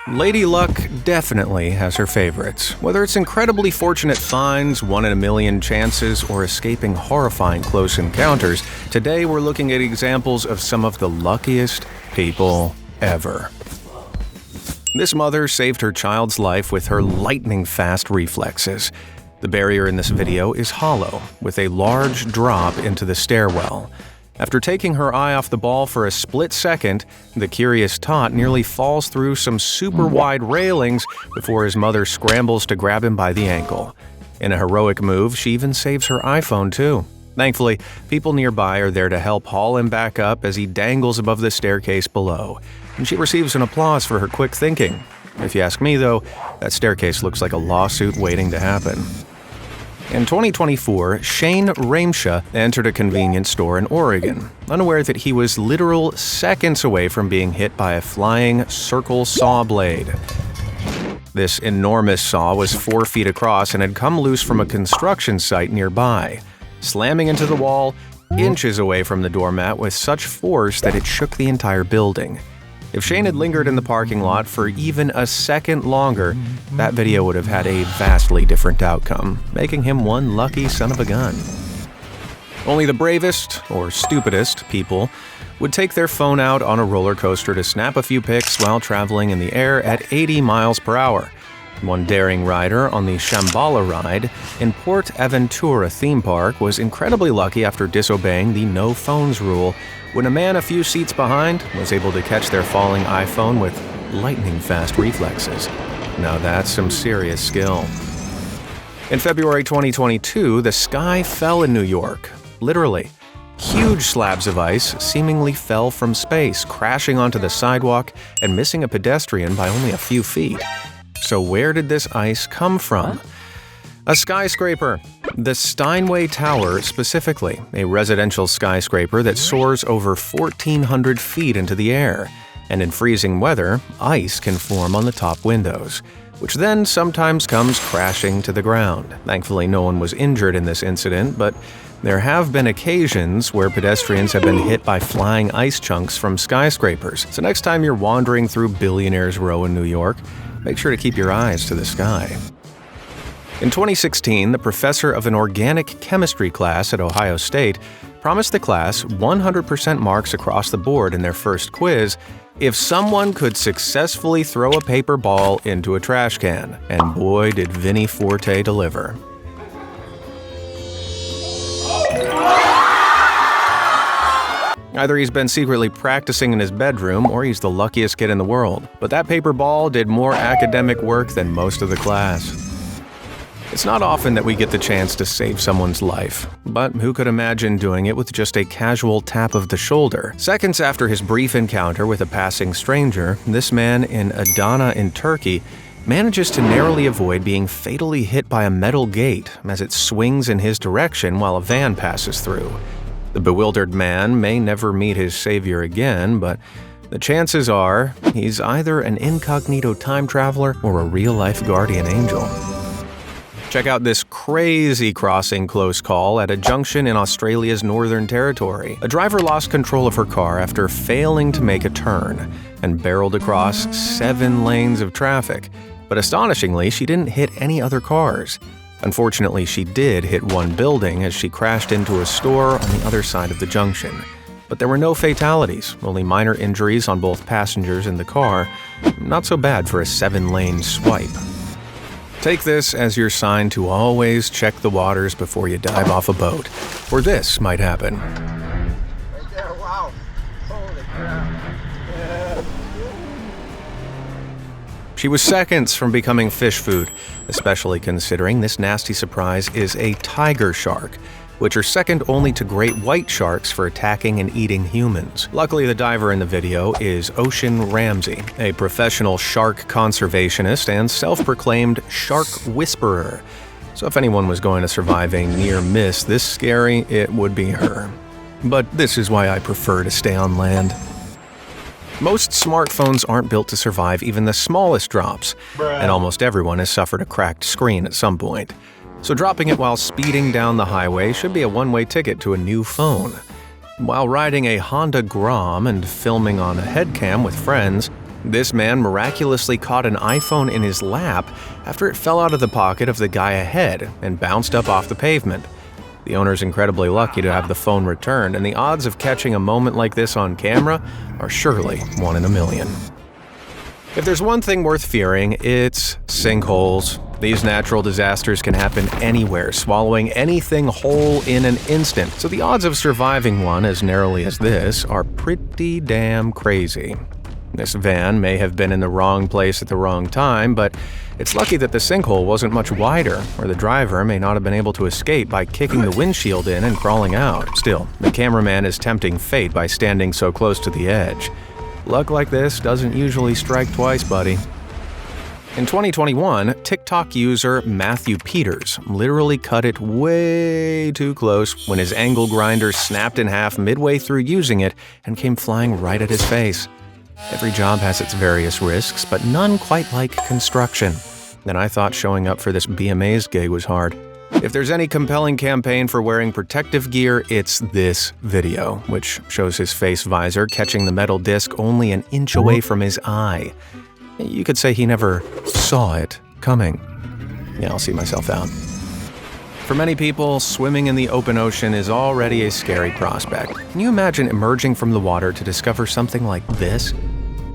Lady Luck definitely has her favorites. Whether it's incredibly fortunate finds, one in a million chances, or escaping horrifying close encounters, today we're looking at examples of some of the luckiest people ever. This mother saved her child's life with her lightning-fast reflexes. The barrier in this video is hollow, with a large drop into the stairwell. After taking her eye off the ball for a split second, the curious tot nearly falls through some super wide railings before his mother scrambles to grab him by the ankle. In a heroic move, she even saves her iPhone too. Thankfully, people nearby are there to help haul him back up as he dangles above the staircase below, and she receives an applause for her quick thinking. If you ask me though, that staircase looks like a lawsuit waiting to happen. In 2024, Shane Ramsha entered a convenience store in Oregon, unaware that he was literal seconds away from being hit by a flying circle saw blade. This enormous saw was 4 feet across and had come loose from a construction site nearby, slamming into the wall inches away from the doormat with such force that it shook the entire building. If Shane had lingered in the parking lot for even a second longer, that video would have had a vastly different outcome, making him one lucky son of a gun. Only the bravest, or stupidest, people would take their phone out on a roller coaster to snap a few pics while traveling in the air at 80 miles per hour. One daring rider on the Shambhala ride in Port Aventura theme park was incredibly lucky after disobeying the no phones rule when a man a few seats behind was able to catch their falling iPhone with lightning-fast reflexes. Now that's some serious skill. In February 2022, the sky fell in New York. Literally. Huge slabs of ice seemingly fell from space, crashing onto the sidewalk and missing a pedestrian by only a few feet. So where did this ice come from? A skyscraper. The Steinway Tower specifically, a residential skyscraper that soars over 1,400 feet into the air. And in freezing weather, ice can form on the top windows, which then sometimes comes crashing to the ground. Thankfully, no one was injured in this incident, but there have been occasions where pedestrians have been hit by flying ice chunks from skyscrapers. So next time you're wandering through Billionaires Row in New York, make sure to keep your eyes to the sky. In 2016, the professor of an organic chemistry class at Ohio State promised the class 100% marks across the board in their first quiz if someone could successfully throw a paper ball into a trash can. And boy, did Vinny Forte deliver. Either he's been secretly practicing in his bedroom or he's the luckiest kid in the world. But that paper ball did more academic work than most of the class. It's not often that we get the chance to save someone's life, but who could imagine doing it with just a casual tap of the shoulder? Seconds after his brief encounter with a passing stranger, this man in Adana in Turkey manages to narrowly avoid being fatally hit by a metal gate as it swings in his direction while a van passes through. The bewildered man may never meet his savior again, but the chances are he's either an incognito time traveler or a real-life guardian angel. Check out this crazy crossing close call at a junction in Australia's Northern Territory. A driver lost control of her car after failing to make a turn and barreled across 7 lanes of traffic. But astonishingly, she didn't hit any other cars. Unfortunately, she did hit one building as she crashed into a store on the other side of the junction. But there were no fatalities, only minor injuries on both passengers in the car. Not so bad for a 7-lane swipe. Take this as your sign to always check the waters before you dive off a boat, or this might happen. Right there, wow. Holy crap. Yeah. She was seconds from becoming fish food, especially considering this nasty surprise is a tiger shark, which are second only to great white sharks for attacking and eating humans. Luckily, the diver in the video is Ocean Ramsey, a professional shark conservationist and self-proclaimed shark whisperer. So if anyone was going to survive a near miss this scary, it would be her. But this is why I prefer to stay on land. Most smartphones aren't built to survive even the smallest drops, and almost everyone has suffered a cracked screen at some point. So dropping it while speeding down the highway should be a one-way ticket to a new phone. While riding a Honda Grom and filming on a headcam with friends, This man miraculously caught an iPhone in his lap after it fell out of the pocket of the guy ahead and bounced up off the pavement. The owner's incredibly lucky to have the phone returned, and the odds of catching a moment like this on camera are surely 1 in a million. If there's one thing worth fearing, it's sinkholes. These natural disasters can happen anywhere, swallowing anything whole in an instant, so the odds of surviving one as narrowly as this are pretty damn crazy. This van may have been in the wrong place at the wrong time, but it's lucky that the sinkhole wasn't much wider, or the driver may not have been able to escape by kicking the windshield in and crawling out. Still, the cameraman is tempting fate by standing so close to the edge. Luck like this doesn't usually strike twice, buddy. In 2021, TikTok user Matthew Peters literally cut it way too close when his angle grinder snapped in half midway through using it and came flying right at his face. Every job has its various risks, but none quite like construction. And I thought showing up for this BMA's gig was hard. If there's any compelling campaign for wearing protective gear, it's this video, which shows his face visor catching the metal disc only an inch away from his eye. You could say he never saw it coming. Yeah, I'll see myself out. For many people, swimming in the open ocean is already a scary prospect. Can you imagine emerging from the water to discover something like this?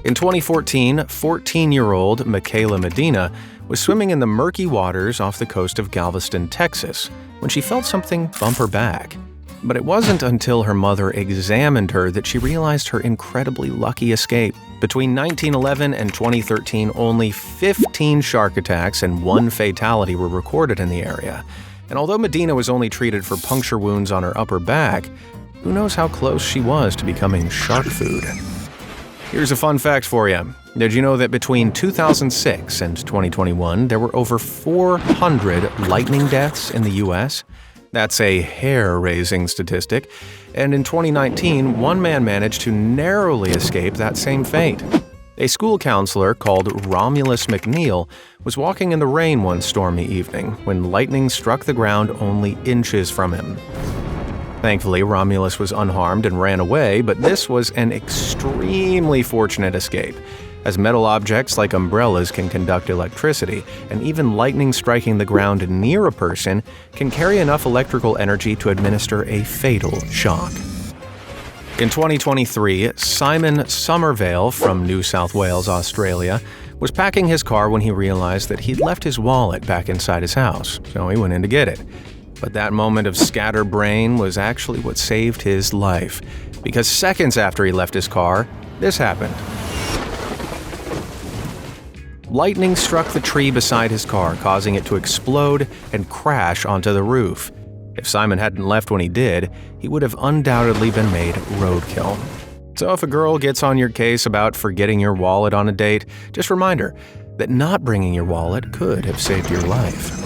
In 2014, 14-year-old Michaela Medina was swimming in the murky waters off the coast of Galveston, Texas, when she felt something bump her back. But it wasn't until her mother examined her that she realized her incredibly lucky escape. Between 1911 and 2013, only 15 shark attacks and 1 fatality were recorded in the area. And although Medina was only treated for puncture wounds on her upper back, who knows how close she was to becoming shark food. Here's a fun fact for you. Did you know that between 2006 and 2021, there were over 400 lightning deaths in the U.S.? That's a hair-raising statistic. And in 2019, one man managed to narrowly escape that same fate. A school counselor called Romulus McNeil was walking in the rain one stormy evening when lightning struck the ground only inches from him. Thankfully, Romulus was unharmed and ran away, but this was an extremely fortunate escape, as metal objects like umbrellas can conduct electricity, and even lightning striking the ground near a person can carry enough electrical energy to administer a fatal shock. In 2023, Simon Somervale from New South Wales, Australia, was packing his car when he realized that he'd left his wallet back inside his house, so he went in to get it. But that moment of scatterbrain was actually what saved his life, because seconds after he left his car, this happened. Lightning struck the tree beside his car, causing it to explode and crash onto the roof. If Simon hadn't left when he did, he would have undoubtedly been made roadkill. So if a girl gets on your case about forgetting your wallet on a date, just remind her that not bringing your wallet could have saved your life.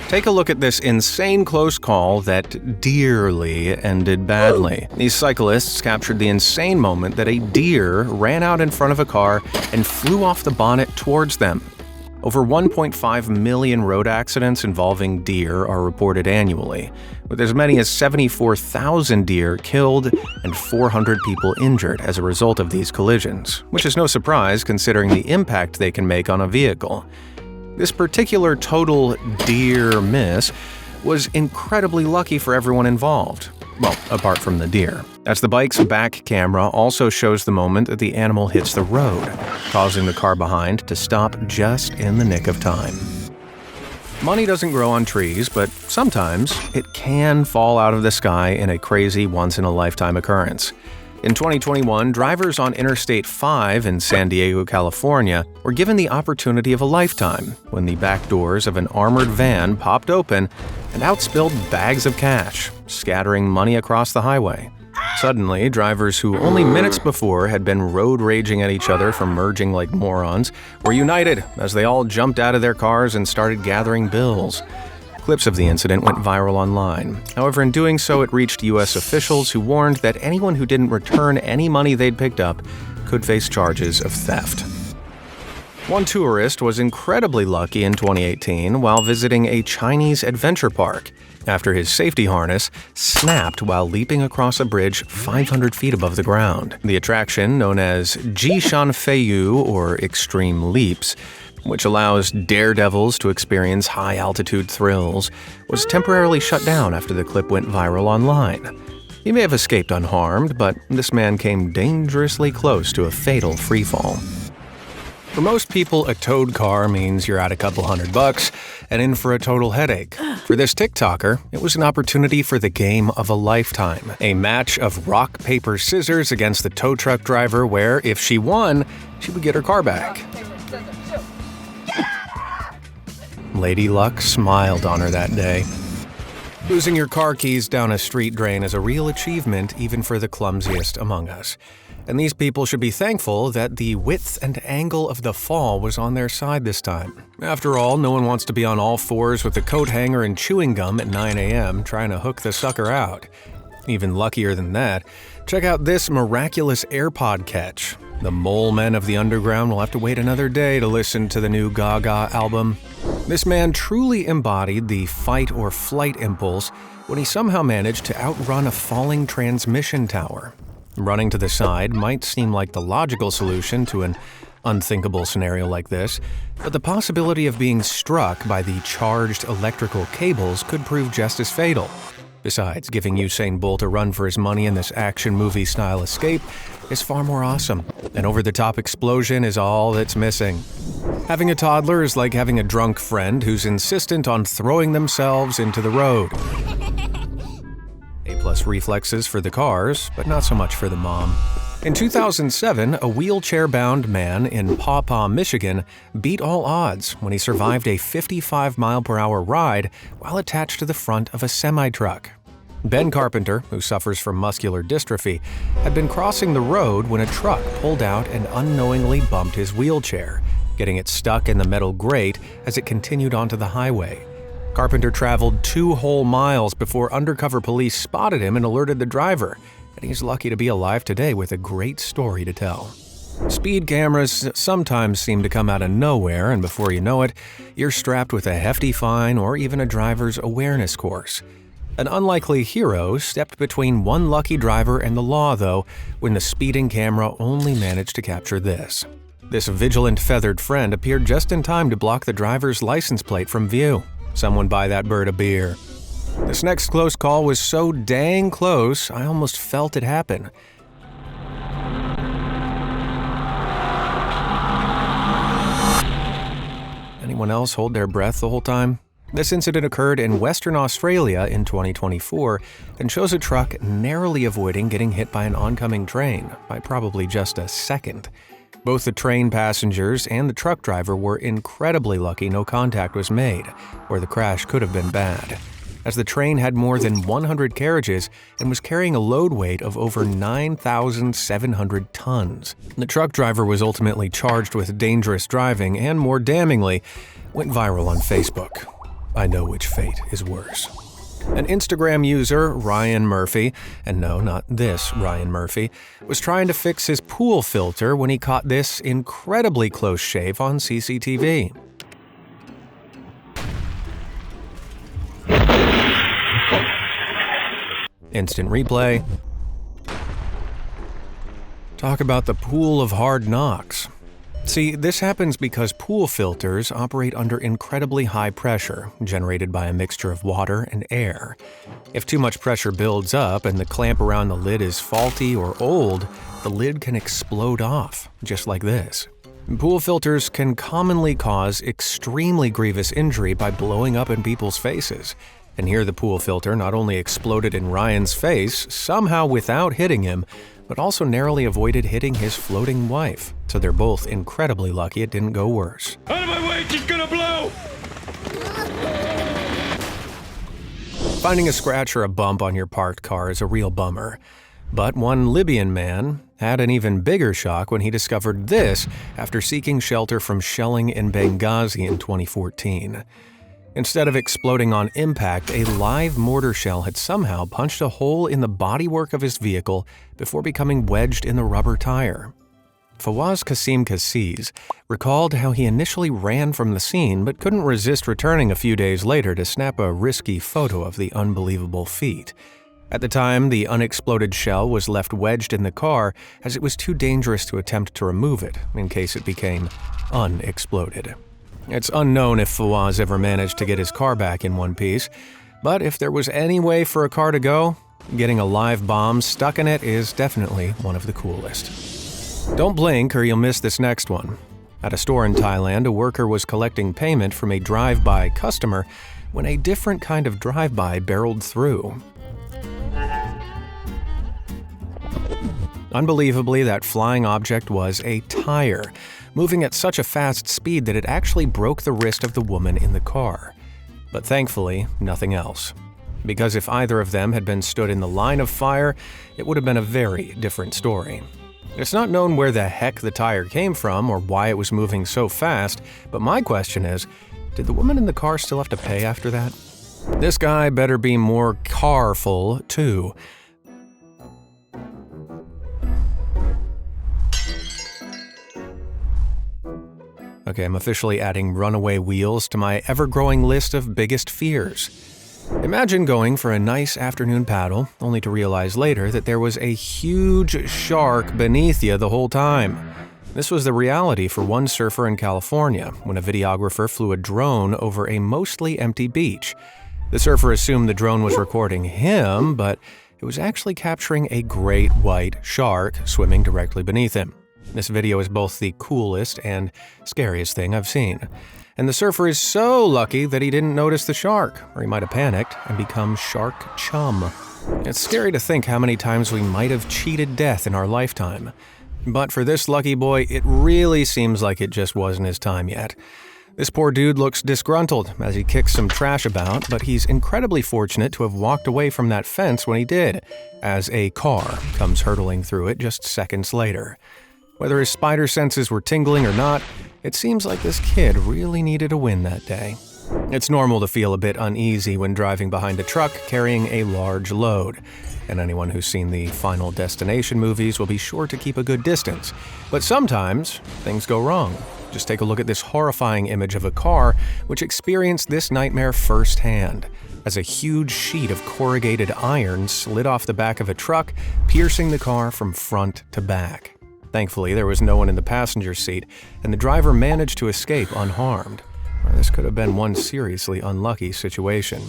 Take a look at this insane close call that dearly ended badly. These cyclists captured the insane moment that a deer ran out in front of a car and flew off the bonnet towards them. Over 1.5 million road accidents involving deer are reported annually, with as many as 74,000 deer killed and 400 people injured as a result of these collisions, which is no surprise considering the impact they can make on a vehicle. This particular total deer miss was incredibly lucky for everyone involved. Well, apart from the deer, as the bike's back camera also shows the moment that the animal hits the road, causing the car behind to stop just in the nick of time. Money doesn't grow on trees, but sometimes it can fall out of the sky in a crazy once-in-a-lifetime occurrence. In 2021, drivers on Interstate 5 in San Diego, California, were given the opportunity of a lifetime when the back doors of an armored van popped open and out spilled bags of cash, scattering money across the highway. Suddenly, drivers who only minutes before had been road raging at each other for merging like morons were united as they all jumped out of their cars and started gathering bills. Clips of the incident went viral online. However, in doing so, it reached U.S. officials who warned that anyone who didn't return any money they'd picked up could face charges of theft. One tourist was incredibly lucky in 2018 while visiting a Chinese adventure park. after his safety harness snapped while leaping across a bridge 500 feet above the ground. The attraction, known as Jishanfeiyu, or Extreme Leaps, which allows daredevils to experience high-altitude thrills, was temporarily shut down after the clip went viral online. He may have escaped unharmed, but this man came dangerously close to a fatal freefall. For most people, a towed car means you're out a couple $100 and in for a total headache. For this TikToker, it was an opportunity for the game of a lifetime. A match of rock, paper, scissors against the tow truck driver where, if she won, she would get her car back. Lady Luck smiled on her that day. Losing your car keys down a street drain is a real achievement even for the clumsiest among us. And these people should be thankful that the width and angle of the fall was on their side this time. After all, no one wants to be on all fours with a coat hanger and chewing gum at 9 a.m. trying to hook the sucker out. Even luckier than that, check out this miraculous AirPod catch. The mole men of the underground will have to wait another day to listen to the new Gaga album. This man truly embodied the fight or flight impulse when he somehow managed to outrun a falling transmission tower. Running to the side might seem like the logical solution to an unthinkable scenario like this, but the possibility of being struck by the charged electrical cables could prove just as fatal. Besides, giving Usain Bolt a run for his money in this action movie-style escape is far more awesome. An over-the-top explosion is all that's missing. Having a toddler is like having a drunk friend who's insistent on throwing themselves into the road. A+ reflexes for the cars, but not so much for the mom. In 2007, a wheelchair-bound man in Paw Paw, Michigan, beat all odds when he survived a 55-mile-per-hour ride while attached to the front of a semi-truck. Ben Carpenter, who suffers from muscular dystrophy, had been crossing the road when a truck pulled out and unknowingly bumped his wheelchair, getting it stuck in the metal grate as it continued onto the highway. Carpenter traveled 2 whole miles before undercover police spotted him and alerted the driver, and he's lucky to be alive today with a great story to tell. Speed cameras sometimes seem to come out of nowhere, and before you know it, you're strapped with a hefty fine or even a driver's awareness course. An unlikely hero stepped between one lucky driver and the law, though, when the speeding camera only managed to capture this. This vigilant feathered friend appeared just in time to block the driver's license plate from view. Someone buy that bird a beer. This next close call was so dang close, I almost felt it happen. Anyone else hold their breath the whole time? This incident occurred in Western Australia in 2024 and shows a truck narrowly avoiding getting hit by an oncoming train by probably just a second. Both the train passengers and the truck driver were incredibly lucky no contact was made, or the crash could have been bad, as the train had more than 100 carriages and was carrying a load weight of over 9,700 tons. The truck driver was ultimately charged with dangerous driving and, more damningly, went viral on Facebook. I know which fate is worse. An Instagram user, Ryan Murphy, and no, not this Ryan Murphy, was trying to fix his pool filter when he caught this incredibly close shave on CCTV. Instant replay. Talk about the pool of hard knocks. See, this happens because pool filters operate under incredibly high pressure, generated by a mixture of water and air. If too much pressure builds up and the clamp around the lid is faulty or old, the lid can explode off, just like this. Pool filters can commonly cause extremely grievous injury by blowing up in people's faces. And here the pool filter not only exploded in Ryan's face, somehow without hitting him, but also narrowly avoided hitting his floating wife. So they're both incredibly lucky it didn't go worse. Out of my way, she's gonna blow! Finding a scratch or a bump on your parked car is a real bummer. But one Libyan man had an even bigger shock when he discovered this after seeking shelter from shelling in Benghazi in 2014. Instead of exploding on impact, a live mortar shell had somehow punched a hole in the bodywork of his vehicle before becoming wedged in the rubber tire. Fawaz Qasim Qassiz recalled how he initially ran from the scene but couldn't resist returning a few days later to snap a risky photo of the unbelievable feat. At the time, the unexploded shell was left wedged in the car as it was too dangerous to attempt to remove it in case it became unexploded. It's unknown if Fawaz ever managed to get his car back in one piece, but if there was any way for a car to go, getting a live bomb stuck in it is definitely one of the coolest. Don't blink or you'll miss this next one. At a store in Thailand, a worker was collecting payment from a drive-by customer when a different kind of drive-by barreled through. Unbelievably, that flying object was a tire, moving at such a fast speed that it actually broke the wrist of the woman in the car. But thankfully, nothing else. Because if either of them had been stood in the line of fire, it would have been a very different story. It's not known where the heck the tire came from or why it was moving so fast, but my question is, did the woman in the car still have to pay after that? This guy better be more carful, too. Okay, I'm officially adding runaway wheels to my ever-growing list of biggest fears. Imagine going for a nice afternoon paddle, only to realize later that there was a huge shark beneath you the whole time. This was the reality for one surfer in California when a videographer flew a drone over a mostly empty beach. The surfer assumed the drone was recording him, but it was actually capturing a great white shark swimming directly beneath him. This video is both the coolest and scariest thing I've seen. And the surfer is so lucky that he didn't notice the shark, or he might have panicked and become shark chum. It's scary to think how many times we might have cheated death in our lifetime. But for this lucky boy, it really seems like it just wasn't his time yet. This poor dude looks disgruntled as he kicks some trash about, but he's incredibly fortunate to have walked away from that fence when he did, as a car comes hurtling through it just seconds later. Whether his spider senses were tingling or not, it seems like this kid really needed a win that day. It's normal to feel a bit uneasy when driving behind a truck carrying a large load, and anyone who's seen the Final Destination movies will be sure to keep a good distance. But sometimes, things go wrong. Just take a look at this horrifying image of a car which experienced this nightmare firsthand, as a huge sheet of corrugated iron slid off the back of a truck, piercing the car from front to back. Thankfully, there was no one in the passenger seat, and the driver managed to escape unharmed. This could have been one seriously unlucky situation.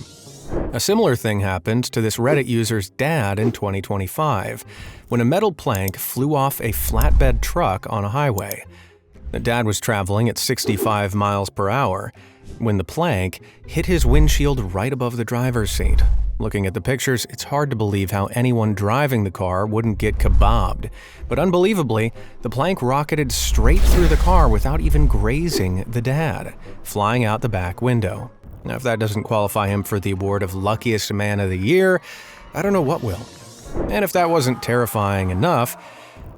A similar thing happened to this Reddit user's dad in 2025, when a metal plank flew off a flatbed truck on a highway. The dad was traveling at 65 miles per hour when the plank hit his windshield right above the driver's seat. Looking at the pictures, it's hard to believe how anyone driving the car wouldn't get kebabbed. But unbelievably, the plank rocketed straight through the car without even grazing the dad, flying out the back window. Now, if that doesn't qualify him for the award of Luckiest Man of the Year, I don't know what will. And if that wasn't terrifying enough,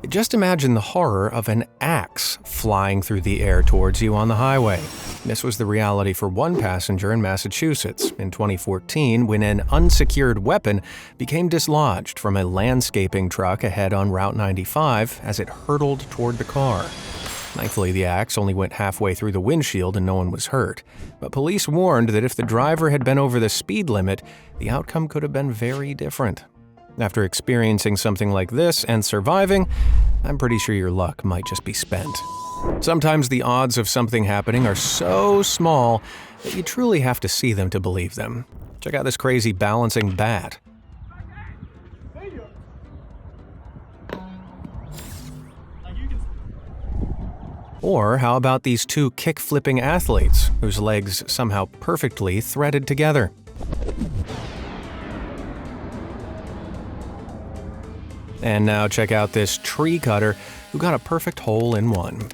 just imagine the horror of an axe flying through the air towards you on the highway. This was the reality for one passenger in Massachusetts in 2014 when an unsecured weapon became dislodged from a landscaping truck ahead on Route 95 as it hurtled toward the car. Thankfully, the axe only went halfway through the windshield and no one was hurt. But police warned that if the driver had been over the speed limit, the outcome could have been very different. After experiencing something like this and surviving, I'm pretty sure your luck might just be spent. Sometimes the odds of something happening are so small that you truly have to see them to believe them. Check out this crazy balancing bat. Or how about these two kick-flipping athletes whose legs somehow perfectly threaded together? And now check out this tree cutter who got a perfect hole-in-one.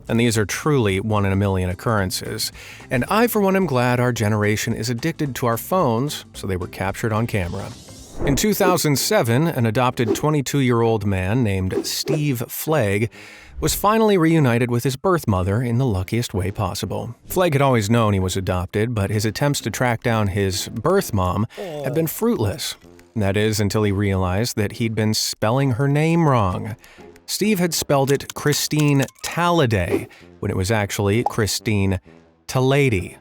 And these are truly one-in-a-million occurrences. And I, for one, am glad our generation is addicted to our phones, so they were captured on camera. In 2007, an adopted 22-year-old man named Steve Flagg was finally reunited with his birth mother in the luckiest way possible. Flagg had always known he was adopted, but his attempts to track down his birth mom had been fruitless. That is, until he realized that he'd been spelling her name wrong. Steve had spelled it Christine Talladay, when it was actually Christine Talady.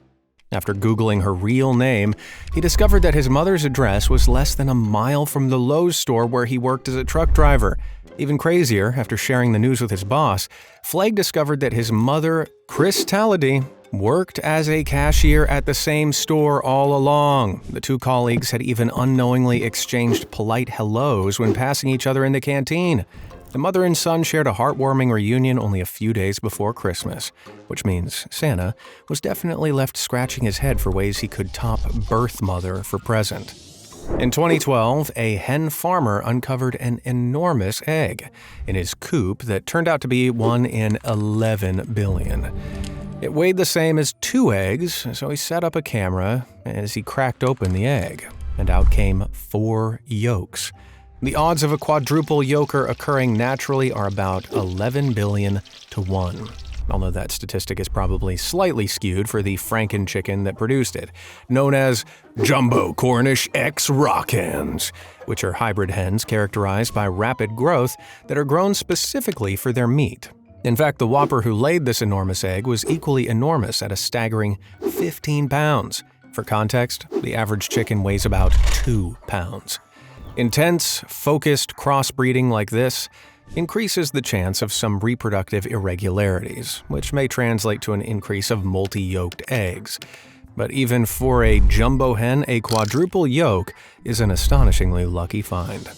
After Googling her real name, he discovered that his mother's address was less than a mile from the Lowe's store where he worked as a truck driver. Even crazier, after sharing the news with his boss, Flagg discovered that his mother, Chris Talladay, worked as a cashier at the same store all along. The two colleagues had even unknowingly exchanged polite hellos when passing each other in the canteen. The mother and son shared a heartwarming reunion only a few days before Christmas, which means Santa was definitely left scratching his head for ways he could top birth mother for present. In 2012, a hen farmer uncovered an enormous egg in his coop that turned out to be 1 in 11 billion. It weighed the same as 2 eggs, so he set up a camera as he cracked open the egg, and out came 4 yolks. The odds of a quadruple yolker occurring naturally are about 11 billion to 1, although that statistic is probably slightly skewed for the Franken chicken that produced it, known as Jumbo Cornish X Rock Hens, which are hybrid hens characterized by rapid growth that are grown specifically for their meat. In fact, the whopper who laid this enormous egg was equally enormous at a staggering 15 pounds. For context, the average chicken weighs about 2 pounds. Intense, focused crossbreeding like this increases the chance of some reproductive irregularities, which may translate to an increase of multi-yolked eggs. But even for a jumbo hen, a quadruple yolk is an astonishingly lucky find.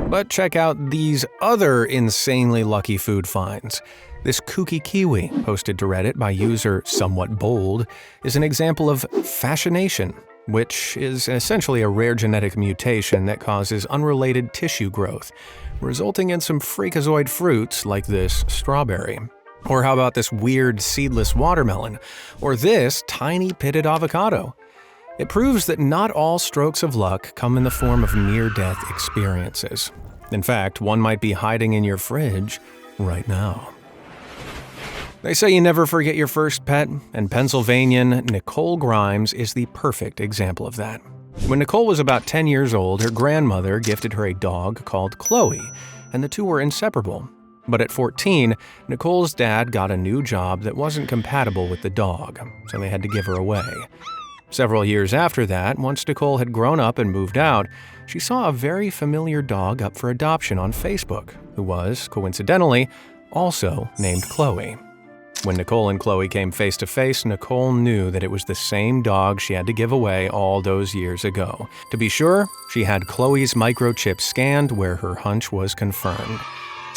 But check out these other insanely lucky food finds. This kooky kiwi, posted to Reddit by user Somewhat Bold, is an example of fascination, which is essentially a rare genetic mutation that causes unrelated tissue growth, resulting in some freakazoid fruits like this strawberry. Or how about this weird seedless watermelon? Or this tiny pitted avocado? It proves that not all strokes of luck come in the form of near-death experiences. In fact, one might be hiding in your fridge right now. They say you never forget your first pet, and Pennsylvanian Nicole Grimes is the perfect example of that. When Nicole was about 10 years old, her grandmother gifted her a dog called Chloe, and the two were inseparable. But at 14, Nicole's dad got a new job that wasn't compatible with the dog, so they had to give her away. Several years after that, once Nicole had grown up and moved out, she saw a very familiar dog up for adoption on Facebook, who was, coincidentally, also named Chloe. When Nicole and Chloe came face to face, Nicole knew that it was the same dog she had to give away all those years ago. To be sure, she had Chloe's microchip scanned where her hunch was confirmed.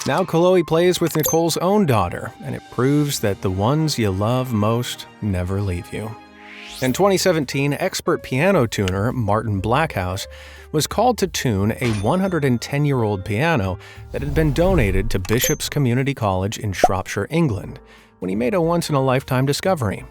Now Chloe plays with Nicole's own daughter, and it proves that the ones you love most never leave you. In 2017, expert piano tuner Martin Blackhouse was called to tune a 110-year-old piano that had been donated to Bishop's Community College in Shropshire, England, when he made a once-in-a-lifetime discovery.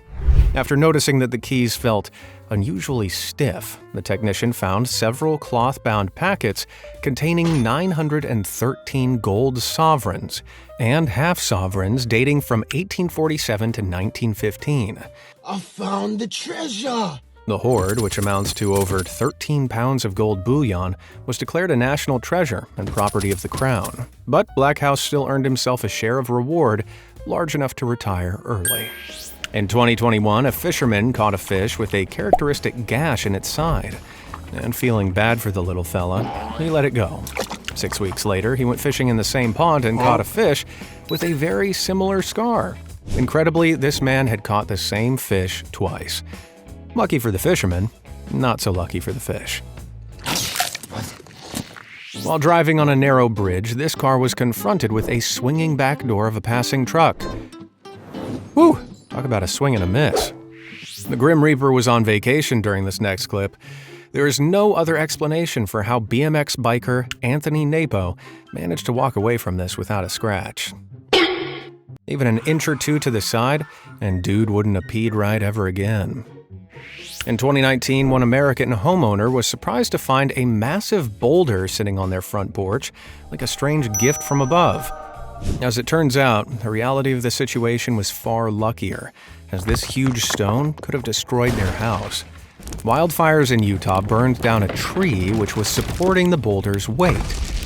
After noticing that the keys felt unusually stiff, the technician found several cloth-bound packets containing 913 gold sovereigns and half-sovereigns dating from 1847 to 1915. I found the treasure! The hoard, which amounts to over 13 pounds of gold bullion, was declared a national treasure and property of the crown. But Blackhouse still earned himself a share of reward large enough to retire early. In 2021, a fisherman caught a fish with a characteristic gash in its side, and feeling bad for the little fella, he let it go. 6 weeks later, he went fishing in the same pond and caught a fish with a very similar scar. Incredibly, this man had caught the same fish twice. Lucky for the fisherman, not so lucky for the fish. While driving on a narrow bridge, this car was confronted with a swinging back door of a passing truck. Whew! Talk about a swing and a miss. The Grim Reaper was on vacation during this next clip. There is no other explanation for how BMX biker Anthony Napo managed to walk away from this without a scratch. Even an inch or two to the side, and dude wouldn't have peed right ever again. In 2019, one American homeowner was surprised to find a massive boulder sitting on their front porch, like a strange gift from above. As it turns out, the reality of the situation was far luckier, as this huge stone could have destroyed their house. Wildfires in Utah burned down a tree which was supporting the boulder's weight,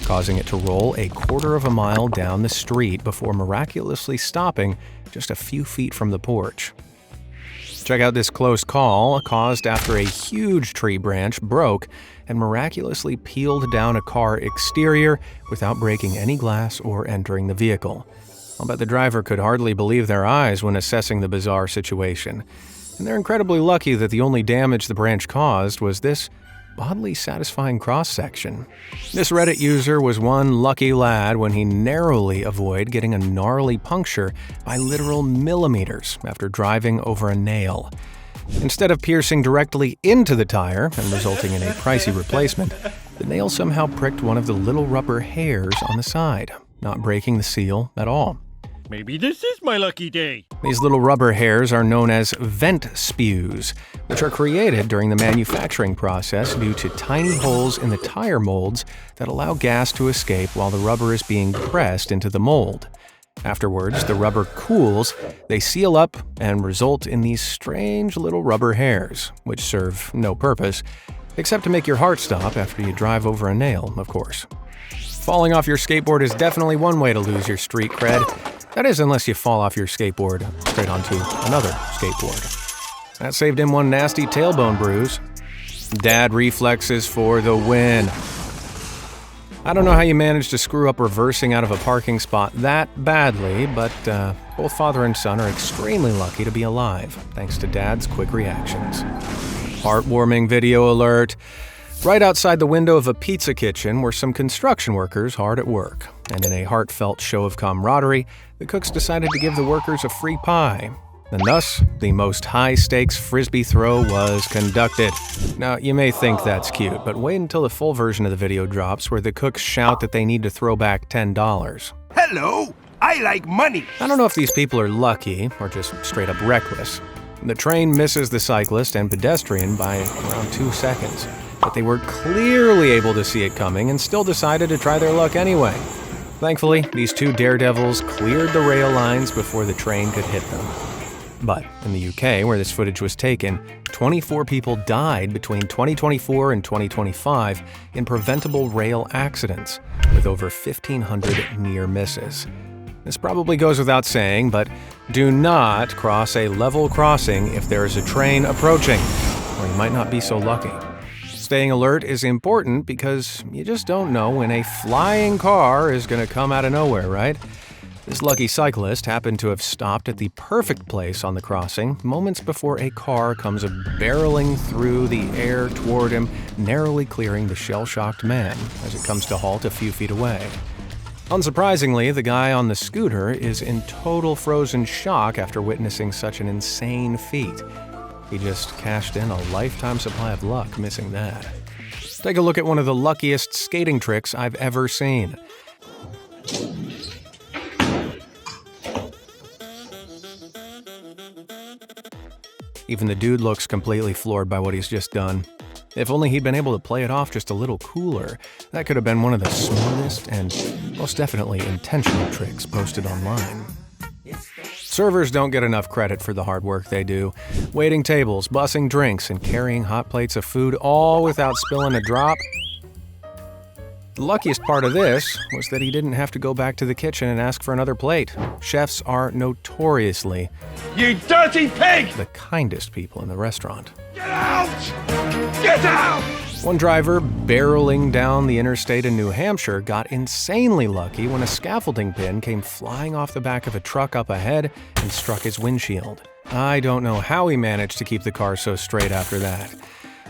causing it to roll a quarter of a mile down the street before miraculously stopping just a few feet from the porch. Check out this close call caused after a huge tree branch broke and miraculously peeled down a car exterior without breaking any glass or entering the vehicle. I'll bet the driver could hardly believe their eyes when assessing the bizarre situation. And they're incredibly lucky that the only damage the branch caused was this oddly satisfying cross-section. This Reddit user was one lucky lad when he narrowly avoided getting a gnarly puncture by literal millimeters after driving over a nail. Instead of piercing directly into the tire and resulting in a pricey replacement, the nail somehow pricked one of the little rubber hairs on the side, not breaking the seal at all. Maybe this is my lucky day. These little rubber hairs are known as vent spews, which are created during the manufacturing process due to tiny holes in the tire molds that allow gas to escape while the rubber is being pressed into the mold. Afterwards, the rubber cools, they seal up, and result in these strange little rubber hairs, which serve no purpose, except to make your heart stop after you drive over a nail, of course. Falling off your skateboard is definitely one way to lose your street cred. That is, unless you fall off your skateboard straight onto another skateboard. That saved him one nasty tailbone bruise. Dad reflexes for the win. I don't know how you managed to screw up reversing out of a parking spot that badly, but both father and son are extremely lucky to be alive, thanks to Dad's quick reactions. Heartwarming video alert. Right outside the window of a pizza kitchen were some construction workers hard at work, and in a heartfelt show of camaraderie, the cooks decided to give the workers a free pie. And thus, the most high-stakes frisbee throw was conducted. Now, you may think that's cute, but wait until the full version of the video drops where the cooks shout that they need to throw back $10. Hello, I like money. I don't know if these people are lucky or just straight up reckless. The train misses the cyclist and pedestrian by around 2 seconds, but they were clearly able to see it coming and still decided to try their luck anyway. Thankfully, these two daredevils cleared the rail lines before the train could hit them. But in the UK, where this footage was taken, 24 people died between 2024 and 2025 in preventable rail accidents, with over 1,500 near misses. This probably goes without saying, but do not cross a level crossing if there is a train approaching, or you might not be so lucky. Staying alert is important because you just don't know when a flying car is going to come out of nowhere, right? This lucky cyclist happened to have stopped at the perfect place on the crossing moments before a car comes barreling through the air toward him, narrowly clearing the shell-shocked man as it comes to halt a few feet away. Unsurprisingly, the guy on the scooter is in total frozen shock after witnessing such an insane feat. He just cashed in a lifetime supply of luck missing that. Take a look at one of the luckiest skating tricks I've ever seen. Even the dude looks completely floored by what he's just done. If only he'd been able to play it off just a little cooler, that could have been one of the smoothest and most definitely intentional tricks posted online. Servers don't get enough credit for the hard work they do. Waiting tables, bussing drinks, and carrying hot plates of food, all without spilling a drop. The luckiest part of this was that he didn't have to go back to the kitchen and ask for another plate. Chefs are notoriously, You dirty pig! the kindest people in the restaurant. Get out! Get out! One driver, barreling down the interstate in New Hampshire, got insanely lucky when a scaffolding pin came flying off the back of a truck up ahead and struck his windshield. I don't know how he managed to keep the car so straight after that.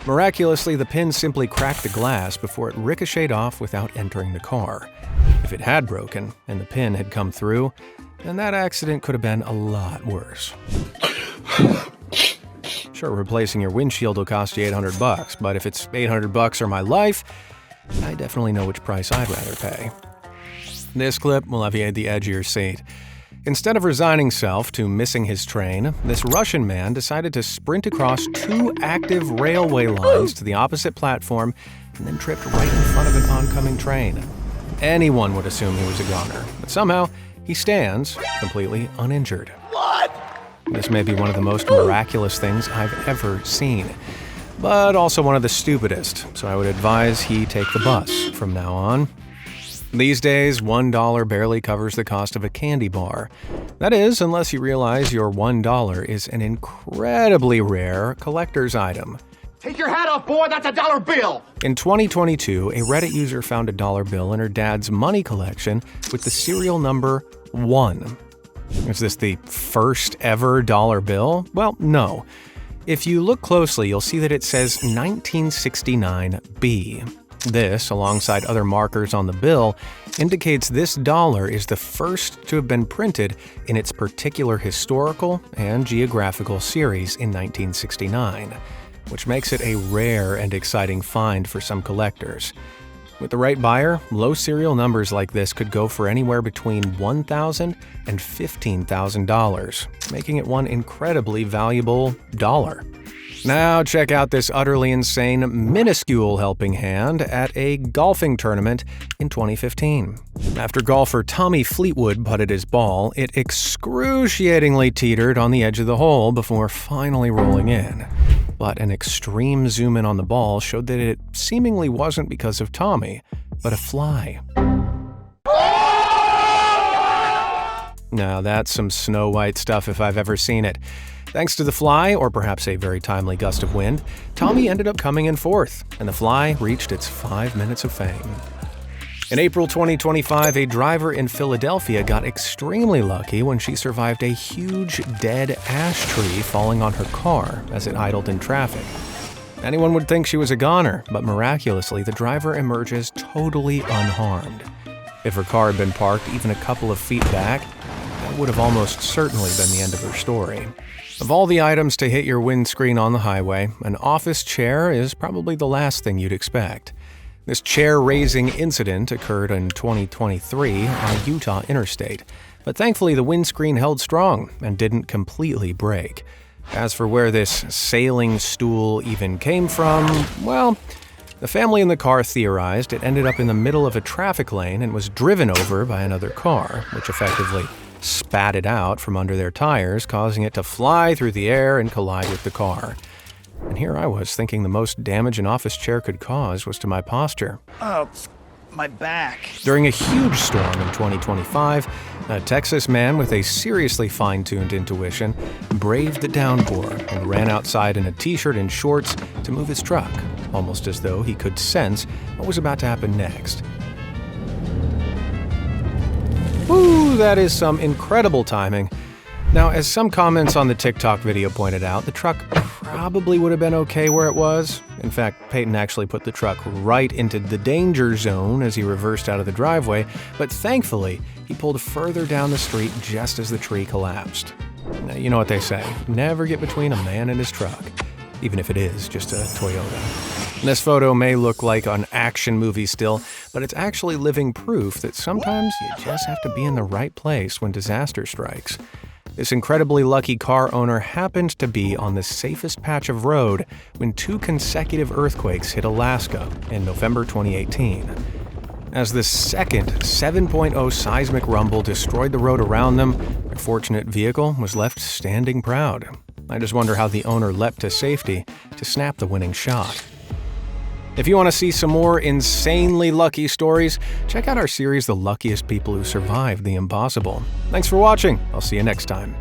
Miraculously, the pin simply cracked the glass before it ricocheted off without entering the car. If it had broken and the pin had come through, then that accident could have been a lot worse. Sure, replacing your windshield will cost you $800, but if it's $800 or my life, I definitely know which price I'd rather pay. This clip will have you at the edge of your seat. Instead of resigning himself to missing his train, this Russian man decided to sprint across 2 active railway lines to the opposite platform and then tripped right in front of an oncoming train. Anyone would assume he was a goner, but somehow he stands completely uninjured. What? This may be one of the most miraculous things I've ever seen. but also one of the stupidest, so I would advise he take the bus from now on. These days, $1 barely covers the cost of a candy bar. That is, unless you realize your $1 is an incredibly rare collector's item. Take your hat off, boy. That's a dollar bill. In 2022, a Reddit user found a dollar bill in her dad's money collection with the serial number 1. Is this the first ever dollar bill? Well, no. If you look closely, you'll see that it says 1969B. This, alongside other markers on the bill, indicates this dollar is the first to have been printed in its particular historical and geographical series in 1969, which makes it a rare and exciting find for some collectors. With the right buyer, low serial numbers like this could go for anywhere between $1,000 and $15,000, making it one incredibly valuable dollar. Now check out this utterly insane, minuscule helping hand at a golfing tournament in 2015. After golfer Tommy Fleetwood putted his ball, it excruciatingly teetered on the edge of the hole before finally rolling in. But an extreme zoom in on the ball showed that it seemingly wasn't because of Tommy, but a fly. Now that's some Snow White stuff if I've ever seen it. Thanks to the fly, or perhaps a very timely gust of wind, Tommy ended up coming in fourth, and the fly reached its 5 minutes of fame. In April 2025, a driver in Philadelphia got extremely lucky when she survived a huge dead ash tree falling on her car as it idled in traffic. Anyone would think she was a goner, but miraculously, the driver emerges totally unharmed. If her car had been parked even a couple of feet back, that would have almost certainly been the end of her story. Of all the items to hit your windscreen on the highway, an office chair is probably the last thing you'd expect. This chair-raising incident occurred in 2023 on a Utah interstate, but thankfully the windscreen held strong and didn't completely break. As for where this sailing stool even came from, well, the family in the car theorized it ended up in the middle of a traffic lane and was driven over by another car, which effectively spat it out from under their tires, causing it to fly through the air and collide with the car. And here I was thinking the most damage an office chair could cause was to my posture. Oh, my back. During a huge storm in 2025, a Texas man with a seriously fine-tuned intuition braved the downpour and ran outside in a t-shirt and shorts to move his truck, almost as though he could sense what was about to happen next. Woo, that is some incredible timing. Now, as some comments on the TikTok video pointed out, the truck probably would have been okay where it was. In fact, Peyton actually put the truck right into the danger zone as he reversed out of the driveway, but thankfully, he pulled further down the street just as the tree collapsed. Now, you know what they say, never get between a man and his truck, even if it is just a Toyota. This photo may look like an action movie still, but it's actually living proof that sometimes you just have to be in the right place when disaster strikes. This incredibly lucky car owner happened to be on the safest patch of road when 2 consecutive earthquakes hit Alaska in November 2018. As the second 7.0 seismic rumble destroyed the road around them, their fortunate vehicle was left standing proud. I just wonder how the owner leapt to safety to snap the winning shot. If you want to see some more insanely lucky stories, check out our series, The Luckiest People Who Survived the Impossible. Thanks for watching. I'll see you next time.